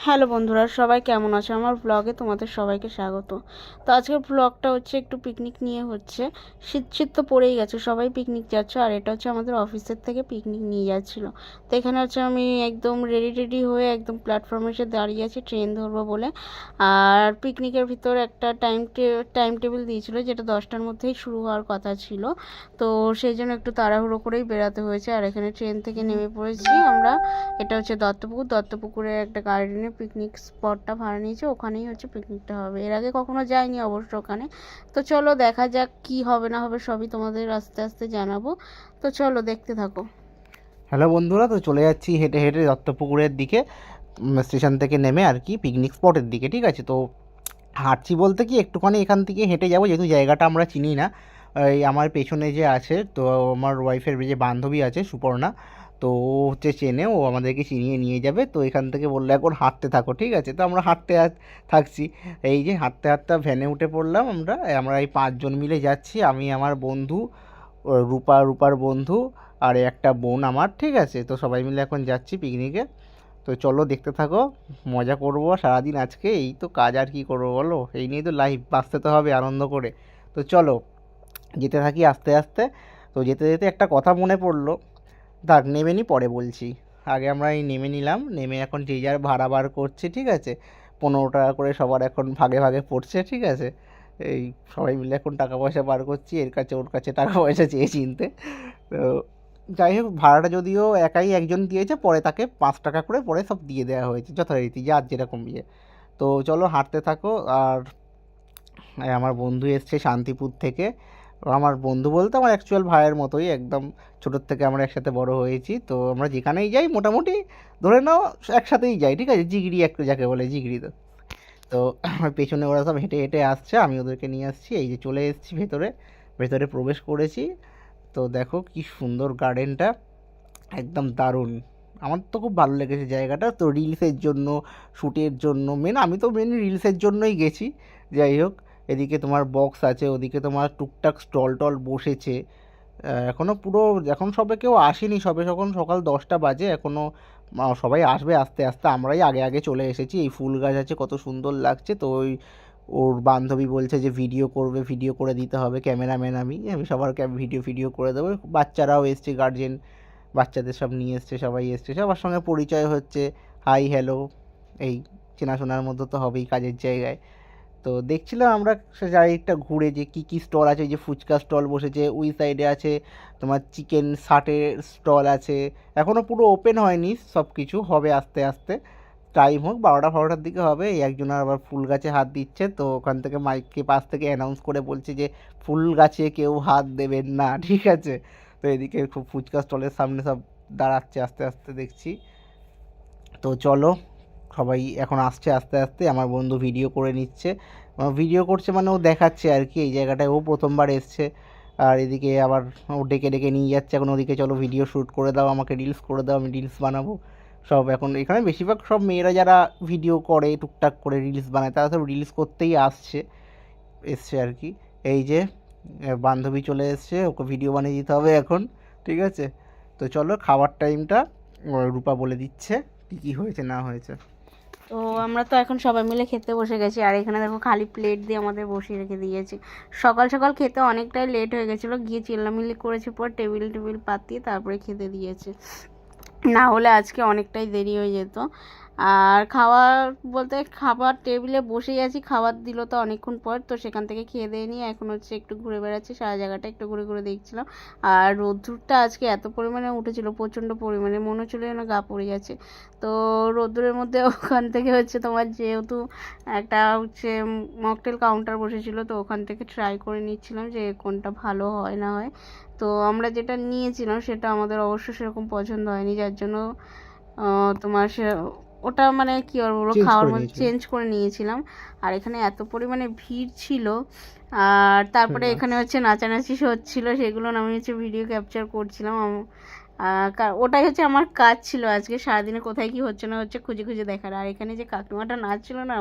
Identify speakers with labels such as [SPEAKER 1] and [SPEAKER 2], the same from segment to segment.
[SPEAKER 1] Hello বন্ধুরা, সবাই কেমন আছো? আমার ব্লগে তোমাদের সবাইকে স্বাগত। তো আজকের ব্লগটা হচ্ছে একটু পিকনিক নিয়ে হচ্ছে। শীত শীত তো পড়েই গেছে, সবাই পিকনিক যাচ্ছে, আর এটা হচ্ছে আমাদের অফিসের থেকে পিকনিক নিয়ে যাচ্ছিলো। তো এখানে হচ্ছে আমি একদম রেডি হয়ে একদম প্ল্যাটফর্মে এসে দাঁড়িয়ে আছি ট্রেন ধরবো বলে। আর পিকনিকের ভিতর একটা টাইম টেবিল দিয়েছিলো, যেটা 10টার মধ্যেই শুরু হওয়ার কথা ছিল। তো সেই জন্য একটু তাড়াহুড়ো করেই বেরাতে হয়েছে। আর এখানে ট্রেন থেকে নেমে পড়েছি আমরা। এটা হচ্ছে দত্তপুকুরের একটা গার্ডেনে পিকনিক স্পটটা ভাড়া নিয়েছে, ওখানেই হচ্ছে পিকনিকটা হবে। এর আগে কখনো যাইনি অবশ্য ওখানে। তো চলো দেখা যাক কি হবে না হবে, সবই তোমাদের আস্তে আস্তে জানাবো। তো চলো দেখতে থাকো।
[SPEAKER 2] হ্যালো বন্ধুরা, তো চলে যাচ্ছি হেঁটে হেঁটে দত্তপুকুরের দিকে, স্টেশন থেকে নেমে আর কি পিকনিক স্পটের দিকে। ঠিক আছে, তো হাঁটছি বলতে কি একটুখানি এখান থেকে হেঁটে যাবো, যেহেতু জায়গাটা আমরা চিনি না। এই আমার পেছনে যে আছে, তো আমার ওয়াইফের যে বান্ধবী আছে সুপর্ণা, তো ও হচ্ছে চেনে, ও আমাদেরকে চিনিয়ে নিয়ে যাবে। তো এখান থেকে বললো এখন হাঁটতে থাকো। ঠিক আছে, তো আমরা হাঁটতে থাকছি। এই যে হাঁটতে হাঁটতে ভ্যানে উঠে পড়লাম আমরা। আমরা এই 5 জন মিলে যাচ্ছি, আমি আমার বন্ধু, রূপার বন্ধু, আর একটা বোন আমার। ঠিক আছে, তো সবাই মিলে এখন যাচ্ছি পিকনিকে। তো চলো দেখতে থাকো, মজা করবো সারাদিন আজকে। এই তো কাজ, আর কি করবো বলো, এই নিয়েই তো লাইফ, বাঁচতে তো হবে আনন্দ করে। তো চলো যেতে থাকি আস্তে আস্তে। তো যেতে যেতে একটা কথা মনে পড়লো, থাক নেমে নি, পরে বলছি। আগে আমরা এই নেমে নিলাম, নেমে এখন যে যার ভাড়া বার করছি। ঠিক আছে, 15 টাকা করে সবার এখন ভাগে ভাগে পড়ছে। ঠিক আছে, এই সবাই মিলে এখন টাকা পয়সা বার করছি, এর কাছে ওর কাছে টাকা পয়সা চেয়ে চিনতে। তো যাই হোক, ভাড়াটা যদিও একাই একজন দিয়েছে, পরে তাকে 5 টাকা করে পরে সব দিয়ে দেওয়া হয়েছে যথারীতি, যার যেরকম ইয়ে। তো চলো হাঁটতে থাকো। আর আমার বন্ধু এসছে শান্তিপুর থেকে। আমার বন্ধু বলতে আমার অ্যাকচুয়াল ভাইয়ের মতোই একদম, ছোটোর থেকে আমরা একসাথে বড় হয়েছি। তো আমরা যেখানেই যাই মোটামুটি ধরে নাও একসাথেই যাই। ঠিক আছে, জিগরি একটা যাকে বলে, জিগরি। তো তো পেছনে ওরা সব হেঁটে হেঁটে আসছে, আমি ওদেরকে নিয়ে আসছি। এই যে চলে এসেছি ভেতরে, ভেতরে প্রবেশ করেছি। তো দেখো কি সুন্দর গার্ডেনটা, একদম দারুণ। আমার তো খুব ভালো লেগেছে জায়গাটা। তো রিলসের জন্য, শ্যুটের জন্য আমি তো মেন রিলসের জন্যই গেছি। যাই হোক, এদিকে তোমার বক্স আছে, ওদিকে তোমার টুকটাক স্টল টল বসেছে। এখনও পুরো, এখন সবে কেউ আসেনি, সবে যখন সকাল 10টা বাজে, এখনও সবাই আসবে আস্তে আস্তে। আমরাই আগে আগে চলে এসেছি। এই ফুল গাছ আছে, কত সুন্দর লাগছে। তো ওর বান্ধবী বলছে যে ভিডিও করবে, ভিডিও করে দিতে হবে, ক্যামেরাম্যান আমি আমি সবার ভিডিও করে দেবো। বাচ্চারাও এসছে, গার্জেন বাচ্চাদের সব নিয়ে এসছে, সবাই এসছে, সবার সঙ্গে পরিচয় হচ্ছে, হাই হ্যালো, এই চেনাশোনার মধ্যে তো হবেই কাজের জায়গায়। তো দেখছিলাম আমরা সে চারিদিকটা ঘুরে যে কী কী স্টল আছে। ওই যে ফুচকা স্টল বসেছে, ওই সাইডে আছে তোমার চিকেন ষাটের স্টল আছে। এখনও পুরো ওপেন হয়নি, সব কিছু হবে আস্তে আস্তে। টাইম হোক 12টা দিকে হবে। এই একজন আবার ফুল গাছে হাত দিচ্ছে, তো ওখান থেকে মাইকে পাশ থেকে অ্যানাউন্স করে বলছে যে ফুল গাছে কেউ হাত দেবেন না। ঠিক আছে, তো এদিকে খুব ফুচকা স্টলের সামনে সব দাঁড়াচ্ছে আস্তে আস্তে দেখছি। তো চলো, সবাই এখন আসছে আস্তে আস্তে। আমার বন্ধু ভিডিও করে নিচ্ছে, ভিডিও করছে মানে ও দেখাচ্ছে আর কি এই জায়গাটায় ও প্রথমবার এসছে। আর এদিকে আবার ও ডেকে ডেকে নিয়ে যাচ্ছে এখন ওদিকে, চলো ভিডিও শ্যুট করে দাও, আমাকে রিলস করে দাও, আমি রিলস বানাবো। সব এখন এখানে বেশিরভাগ সব মেয়েরা যারা ভিডিও করে টুকটাক করে রিলস বানায়, তারা সব রিলস করতেই এসছে আর কি। এই যে বান্ধবী চলে এসছে, ওকে ভিডিও বানিয়ে দিতে হবে এখন। ঠিক আছে, তো চলো খাবার টাইমটা রূপা বলে দিচ্ছে কী কী হয়েছে না হয়েছে।
[SPEAKER 1] তো আমরা তো এখন সবাই মিলে খেতে বসে গেছি, আর এখানে দেখো খালি প্লেট দিয়ে আমাদের বসিয়ে রেখে দিয়েছি। সকাল সকাল খেতে অনেকটাই লেট হয়ে গেছিলো, গিয়ে চিল্লামিল্লি করেছে, পর টেবিল পাতিয়ে তারপরে খেতে দিয়েছে, না হলে আজকে অনেকটাই দেরি হয়ে যেত। আর বলতে খাবার টেবিলে বসেই আছি, খাবার দিল তো অনেকক্ষণ পর। তো সেখান থেকে খেয়ে দিয়ে নিয়ে এখন হচ্ছে একটু ঘুরে বেড়াচ্ছি, সারা জায়গাটা একটু ঘুরে ঘুরে দেখছিলাম। আর রোদ্দুরটা আজকে এত পরিমাণে উঠেছিল, প্রচণ্ড পরিমাণে, মনে হচ্ছিল যেন গা পড়ে যাচ্ছে। তো রোদ্দুরের মধ্যে ওখান থেকে হচ্ছে তোমার, যেহেতু একটা হচ্ছে মকটেল কাউন্টার বসেছিল, তো ওখান থেকে ট্রাই করে নিচ্ছিলাম যে কোনটা ভালো হয় না হয়। তো আমরা যেটা নিয়েছিলাম সেটা আমাদের অবশ্য সেরকম পছন্দ হয়নি, যার জন্য তোমার ওটা মানে কী আর বলবো,
[SPEAKER 2] চেঞ্জ
[SPEAKER 1] খাওয়ার
[SPEAKER 2] করে
[SPEAKER 1] মধ্যে
[SPEAKER 2] নিয়েছিলাম।
[SPEAKER 1] চেঞ্জ করে নিয়েছিলাম। আর এখানে এত পরিমাণে ভিড় ছিল, আর তারপরে এখানে হচ্ছে নাচানাচি হচ্ছিলো, সেগুলো আমি হচ্ছে ভিডিও ক্যাপচার করছিলাম। ওটাই হচ্ছে আমার কাজ ছিল আজকে সারাদিনে, কোথায় কি হচ্ছে না হচ্ছে খুঁজে খুঁজে দেখার। আর এখানে যে কাকিমাটা নাচছিল না,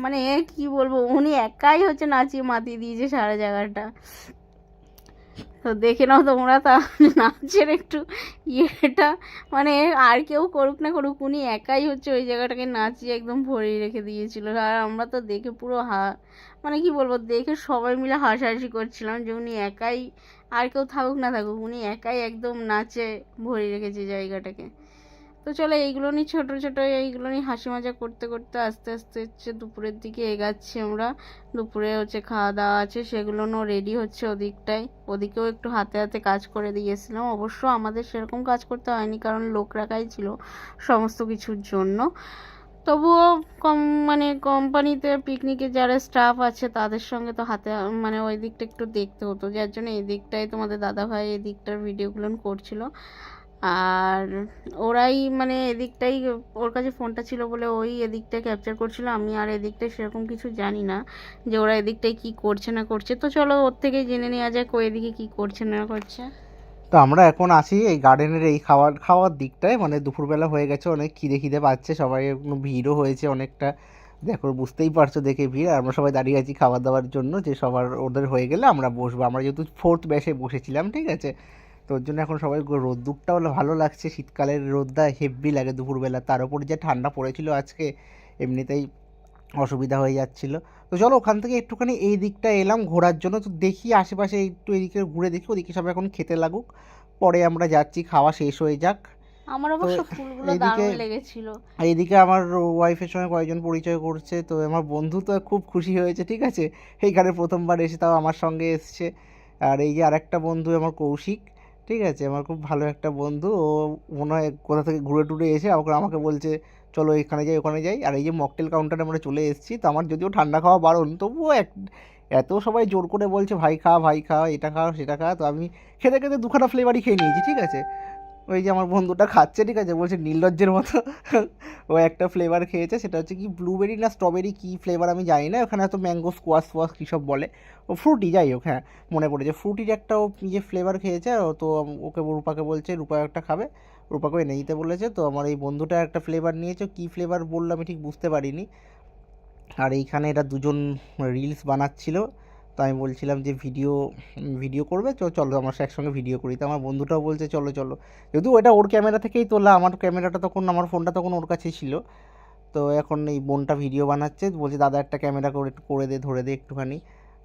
[SPEAKER 1] মানে কি বলবো, উনি একাই হচ্ছে নাচিয়ে মাতিয়ে দিয়েছে সারা জায়গাটা। তো দেখে নাও তোমরা তা নাচের একটু ইয়েটা, মানে আর কেউ করুক না করুক, উনি একাই হচ্ছে ওই জায়গাটাকে নাচিয়ে একদম ভরিয়ে রেখে দিয়েছিল। আর আমরা তো দেখে পুরো মানে কি বলবো, দেখে সবাই মিলে হাসাহাসি করছিলাম যে উনি একাই, আর কেউ থাকুক না থাকুক, উনি একাই একদম নাচে ভরিয়ে রেখেছে জায়গাটাকে। তো চলো এইগুলো নিয়ে ছোটো ছোটো এইগুলো নিয়ে হাসি মজা করতে করতে আস্তে আস্তে হচ্ছে দুপুরের দিকে এগাচ্ছি আমরা। দুপুরে হচ্ছে খাওয়া দাওয়া আছে, সেগুলোও রেডি হচ্ছে ওদিকটায়। ওদিকেও একটু হাতে হাতে কাজ করে দিয়েছিলাম। অবশ্য আমাদের সেরকম কাজ করতে হয়নি, কারণ লোক রাখাই ছিল সমস্ত কিছুর জন্য। তবুও মানে কোম্পানিতে পিকনিকে যারা স্টাফ আছে তাদের সঙ্গে তো হাতে মানে ওই দিকটা একটু দেখতে হতো, যার জন্য এই দিকটাই তোমাদের দাদাভাই এই দিকটার ভিডিওগুলো করছিল। আর ওরাই মানে এদিকটাই, ওর কাছে ফোনটা ছিল বলে ওই এদিকটা ক্যাপচার করছিল। আমি আর এদিকটায় সেরকম কিছু জানি না যে ওরা এদিকটায় কি করছে না করছে। তো চলো ওর থেকেই জেনে নেওয়া যায় কই এদিকে কি করছে না করছে।
[SPEAKER 2] তো আমরা এখন আছি এই গার্ডেনের এই খাওয়ার দিকটায়, মানে দুপুরবেলা হয়ে গেছে, অনেক খিদে পাচ্ছে, সবাই ভিড়ও হয়েছে অনেকটা, দেখো বুঝতেই পারছো দেখে ভিড়। আর আমরা সবাই দাঁড়িয়ে আছি খাবার দাবার জন্য, যে সবার ওদের হয়ে গেলে আমরা বসবো। আমরা যেহেতু 4th ব্যাচে বসেছিলাম, ঠিক আছে, তো ওর জন্য এখন সবাই রোদ্দুরটা হলে ভালো লাগছে, শীতকালের রোদটা হেভি লাগে দুপুরবেলা, তার উপর যে ঠান্ডা পড়েছিল আজকে, এমনিতেই অসুবিধা হয়ে যাচ্ছিল। তো চলো ওখান থেকে একটুখানি এই দিকটা এলাম ঘোরার জন্য, তো দেখি আশেপাশে একটু এদিকে ঘুরে দেখি, ওদিকে সবাই এখন খেতে লাগুক, পরে আমরা যাচ্ছি, খাওয়া শেষ হয়ে যাক।
[SPEAKER 1] আমার
[SPEAKER 2] তো
[SPEAKER 1] অবশ্য ফুলগুলো
[SPEAKER 2] এইদিকে
[SPEAKER 1] দারুণ লেগেছিল।
[SPEAKER 2] এইদিকে আমার ওয়াইফের সঙ্গে কয়েকজন পরিচয় করছে, তো আমার বন্ধু তো খুব খুশি হয়েছে, ঠিক আছে, এইখানে প্রথমবার এসে, তাও আমার সঙ্গে এসছে। আর এই যে আরেকটা বন্ধু আমার কৌশিক, ঠিক আছে, আমার খুব ভালো একটা বন্ধু, ও মনে হয় কোথা থেকে ঘুরে টুরে এসে আমাকে বলছে চলো এখানে যাই ওখানে যাই। আর এই যে মকটেল কাউন্টারে আমরা চলে এসেছি, তো আমার যদিও ঠান্ডা খাওয়া বারণ, তবুও এত সবাই জোর করে বলছে ভাই খা এটা খা সেটা খা, তো আমি খেতে খেতে দুখানা ফ্লেভারই খেয়ে নিয়েছি, ঠিক আছে। ওই যে আমার বন্ধুটা খাচ্ছে, ঠিক আছে, বলছে নির্লজ্জের মতো ও একটা ফ্লেভার খেয়েছে, সেটা হচ্ছে কি ব্লুবেরি না স্ট্রবেরি কী ফ্লেভার আমি জানি না, ওখানে হয়তো ম্যাঙ্গো স্কোয়াশ ফোয়াশ কী সব বলে, ও ফ্রুটি, যাই হোক, হ্যাঁ মনে পড়েছে, ফ্রুটির একটা ও নিজে ফ্লেভার খেয়েছে। তো ওকে রূপাকে বলছে, রূপা একটা খাবে, রূপাকে এনে দিতে বলেছে। তো আমার এই বন্ধুটা একটা ফ্লেভার নিয়েছে, কী ফ্লেভার বললো আমি ঠিক বুঝতে পারিনি। আর এইখানে এরা দুজন রিলস বানাচ্ছিল, তো আমি বলছিলাম যে ভিডিও করবে, তো চলো আমার সাথে একসঙ্গে ভিডিও করি। তো আমার বন্ধুটাও বলছে চলো চলো, যদিও এটা ওর ক্যামেরা থেকেই তোলা, আমার ক্যামেরাটা তখন, আমার ফোনটা তখন ওর কাছেই ছিল। তো এখন এই বোনটা ভিডিও বানাচ্ছে, বলছে দাদা একটা ক্যামেরা করে দে, ধরে দে একটুখানি।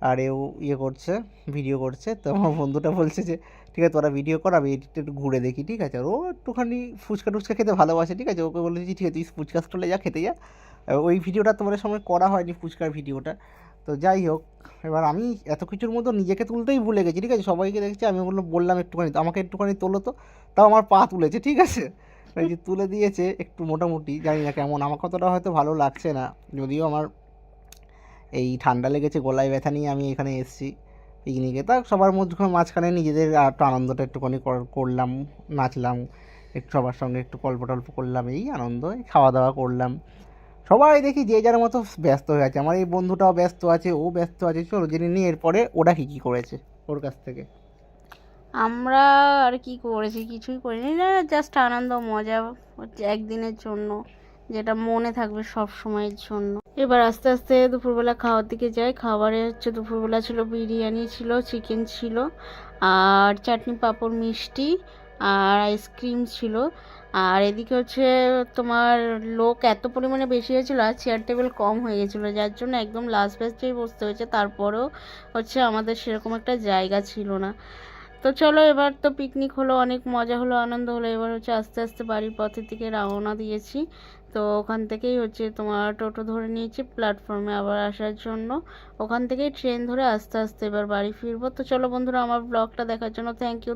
[SPEAKER 2] আর এও ইয়ে করছে, ভিডিও করছে। তো আমার বন্ধুটা বলছে যে ঠিক আছে তোরা ভিডিও কর, আমি এদিকটা একটু ঘুরে দেখি, ঠিক আছে। আর ও একটুখানি ফুচকা টুচকা খেতে ভালোবাসে, ঠিক আছে, ওকে বলেছি ঠিক আছে তুই ফুচকা স্টলে যা, খেতে যা। ওই ভিডিওটা তোমাদের সামনে করা হয়নি, ফুচকার ভিডিওটা। তো যাই হোক, এবার আমি এত কিছুর মতো নিজেকে তুলতেই ভুলে গেছি, ঠিক আছে, সবাইকে দেখছি, আমি বললাম একটুখানি আমাকে একটুখানি তোলো, তো তাও আমার পা তুলেছে, ঠিক আছে, এই যে তুলে দিয়েছে একটু মোটামুটি, জানি না কেমন, আমার কতটা হয়তো ভালো লাগছে না, যদিও আমার এই ঠান্ডা লেগেছে, গলায় ব্যথা নিয়ে আমি এখানে এসেছি পিকনিকে। তা সবার মাঝখানে নিজেদের একটু আনন্দটা একটুখানি করলাম, নাচলাম একটু, সবার সঙ্গে একটু গল্প টল্প করলাম, এই আনন্দ, খাওয়া দাওয়া করলাম। সবাই দেখি যে যার মতো ব্যস্ত হয়ে আছে, আমার এই বন্ধুটাও ব্যস্ত আছে, ও ব্যস্ত আছে, চলো জেনে নিই এরপরে ওরা কী করেছে ওর কাছ থেকে।
[SPEAKER 1] আমরা আর কি করেছি, কিছুই করিনি, না জাস্ট আনন্দ মজা হচ্ছে একদিনের জন্য, যেটা মনে থাকবে সব সময়ের জন্য। এবার আস্তে আস্তে দুপুরবেলা খাওয়ার দিকে যাই। খাবারে হচ্ছে দুপুরবেলা ছিল বিরিয়ানি, ছিল চিকেন, ছিল আর চাটনি পাঁপড় মিষ্টি আর আইসক্রিম ছিল। আর এদিকে হচ্ছে তোমার লোক এত পরিমাণে বেশি হয়েছিল আর চেয়ার টেবিল কম হয়ে গেছিলো, যার জন্য একদম লাস্ট বেঞ্চেই বসতে হয়েছে। তারপরেও হচ্ছে আমাদের সেরকম একটা জায়গা ছিল না। তো চলো এবার তো পিকনিক হলো, অনেক মজা হলো, আনন্দ হলো। এবার হচ্ছে আস্তে আস্তে বাড়ির পথের দিকে রওনা দিয়েছি। তো ওখান থেকেই হচ্ছে তোমার টোটো ধরে নিয়েছি প্ল্যাটফর্মে আবার আসার জন্য। ওখান থেকেই ট্রেন ধরে আস্তে আস্তে এবার বাড়ি ফিরবো। তো চলো বন্ধুরা, আমার ব্লগটা দেখার জন্য থ্যাংক ইউ।